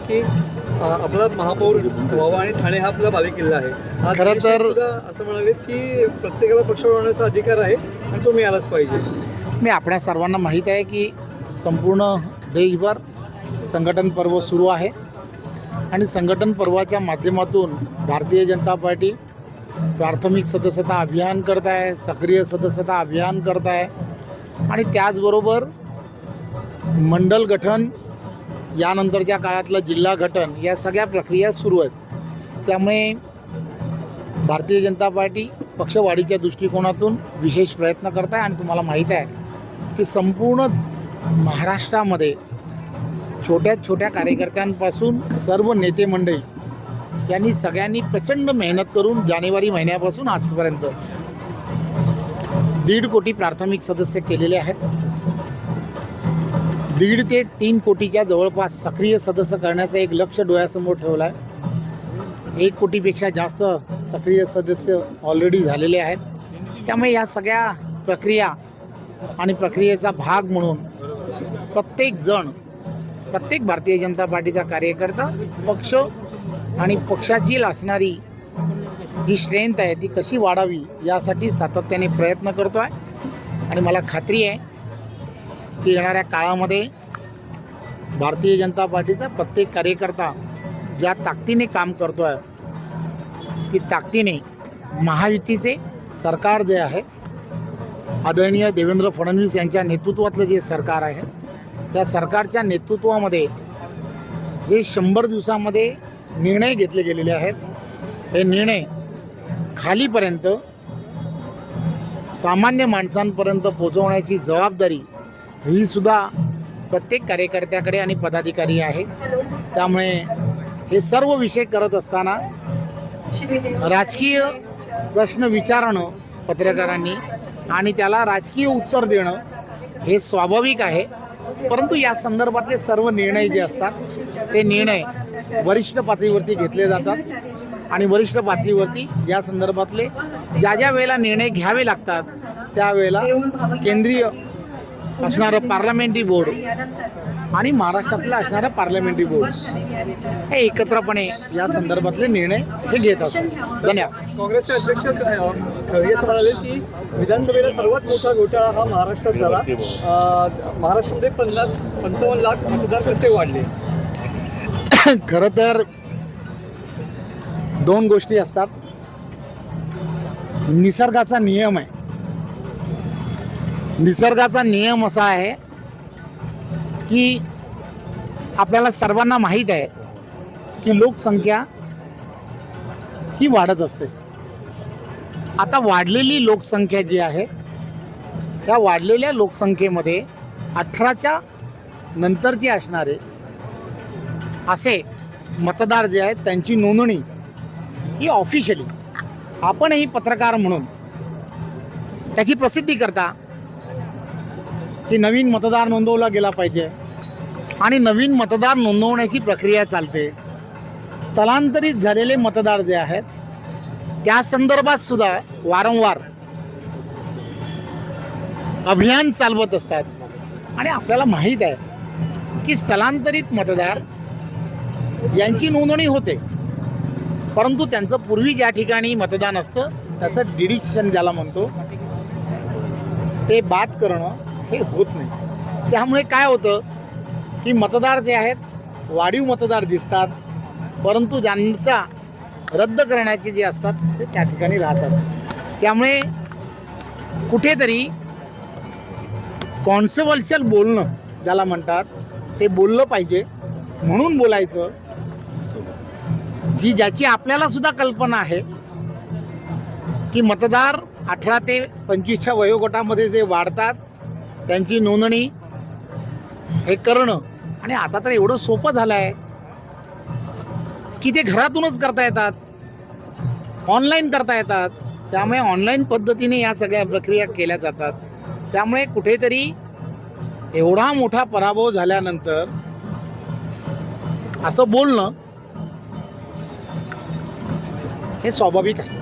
की आपला महापौर व्हावा आणि ठाणे हा आपला बालेकिल्ला आहे. आज खरं तर सुद्धा असं म्हणाले की प्रत्येकाला पक्ष बनवण्याचा अधिकार आहे आणि तो मिळालाच पाहिजे. मी आपल्या सर्वांना माहीत आहे की संपूर्ण देशभर संघटन पर्व सुरू आहे आणि संघटन पर्वाच्या माध्यमातून भारतीय जनता पार्टी प्राथमिक सदस्यता अभियान करत आहे, सक्रिय सदस्यता अभियान करत आहे आणि त्याचबरोबर मंडल गठन, यानंतरच्या काळातलं जिल्हा गठन, या सगळ्या प्रक्रिया सुरू आहेत. त्यामुळे भारतीय जनता पार्टी पक्षवाढीच्या दृष्टिकोनातून विशेष प्रयत्न करत आहे आणि तुम्हाला माहीत आहे की संपूर्ण महाराष्ट्रामध्ये छोट्या छोट्या कार्यकर्त्यांपासून सर्व नेते मंडळी यांनी सगळ्यांनी प्रचंड मेहनत करून जानेवारी महिन्यापासून आजपर्यंत 1.5 कोटी प्राथमिक सदस्य केलेले आहेत. 1.5 ते 3 कोटीच्या जवळपास सक्रिय सदस्य करण्याचं एक लक्ष्य डोळ्यासमोर ठेवलं आहे. 1 कोटीपेक्षा जास्त सक्रिय सदस्य ऑलरेडी झालेले आहेत. त्यामुळे या सगळ्या प्रक्रिया आणि प्रक्रियेचा भाग म्हणून प्रत्येक भारतीय जनता पार्टीचा कार्यकर्ता पक्ष आणि पक्षाची असणारी जी स्ट्रेंथ आहे ती कशी वाढावी यासाठी सातत्याने प्रयत्न करतो आहे आणि मला खात्री आहे की येणाऱ्या काळामध्ये भारतीय जनता पार्टीचा प्रत्येक कार्यकर्ता ज्या ताकदीने काम करतो आहे ती ताकदीने महायुतीचे सरकार जे आहे, आदरणीय देवेंद्र फडणवीस यांच्या नेतृत्वातलं जे सरकार आहे, त्या सरकारच्या नेतृत्वामध्ये जे 100 दिवसामध्ये निर्णय घेतले गेलेले आहेत, हे निर्णय खालीपर्यंत सामान्य माणसांपर्यंत पोहोचवण्याची जबाबदारी ही सुद्धा प्रत्येक कार्यकर्त्याकडे आणि पदाधिकारी आहे. त्यामुळे हे सर्व विषय करत असताना राजकीय प्रश्न विचारणं पत्रकारांनी आणि त्याला राजकीय उत्तर देणं हे स्वाभाविक आहे. परंतु या संदर्भातले सर्व निर्णय जे असतात ते निर्णय वरिष्ठ पातळीवरती घेतले जातात आणि वरिष्ठ पातळीवरती या संदर्भातले ज्या वेळेला निर्णय घ्यावे लागतात त्यावेळेला केंद्रीय असणारं पार्लमेंटरी बोर्ड आणि महाराष्ट्रातलं असणारं पार्लमेंटरी बोर्ड हे एकत्रपणे या संदर्भातले निर्णय हे घेत असतात. धन्यवाद. काँग्रेसचे अध्यक्ष खरगे असं म्हणाले की विधानसभेला सर्वात मोठा घोटाळा हा महाराष्ट्रात झाला. महाराष्ट्रामध्ये 55 लाख मतदार कसे वाढले? खरं तर 2 गोष्टी असतात. निसर्गाचा नियम आहे. निसर्गाचा नियम असा आहे की आपल्याला सर्वांना माहीत आहे की लोकसंख्या ही वाढत असते. आता वाढलेली लोकसंख्या जी आहे त्या वाढलेल्या लोकसंख्येमध्ये 18च्या नंतरचे असणारे असे मतदार जे आहेत त्यांची नोंदणी ही ऑफिशियली आपणही पत्रकार म्हणून त्याची प्रसिद्धी करता की नवीन मतदार नोंदवला गेला पाहिजे आणि नवीन मतदार नोंदवण्याची प्रक्रिया चालते. स्थलांतरित झालेले मतदार जे आहेत त्या संदर्भात सुद्धा वारंवार अभियान चालवत असतात आणि आपल्याला माहीत आहे की स्थलांतरित मतदार यांची नोंदणी होते, परंतु त्यांचं पूर्वी ज्या ठिकाणी मतदान असतं त्याचं डिडक्शन ज्याला म्हणतो ते बाद करणं हे होत नाही. त्यामुळे काय होतं की मतदार जे आहेत वाढीव मतदार दिसतात, परंतु ज्यांचा रद्द करण्याचे जे असतात ते त्या ठिकाणी राहतात. त्यामुळे कुठेतरी कॉन्ट्रोवर्शियल बोलणं ज्याला म्हणतात ते बोललं पाहिजे. म्हणून बोलायचं ज्याची आपल्याला सुद्धा कल्पना आहे की मतदार 18 ते 25च्या वयोगटामध्ये जे वाढतात त्यांची नोंदणी हे करणं, आणि आता तर एवढं सोपं झालं आहे की ते घरातूनच करता येतात, ऑनलाईन करता येतात. त्यामुळे ऑनलाईन पद्धतीने या सगळ्या प्रक्रिया केल्या जातात. त्यामुळे कुठेतरी एवढा मोठा पराभव झाल्यानंतर असं बोलणं हे स्वाभाविक आहे.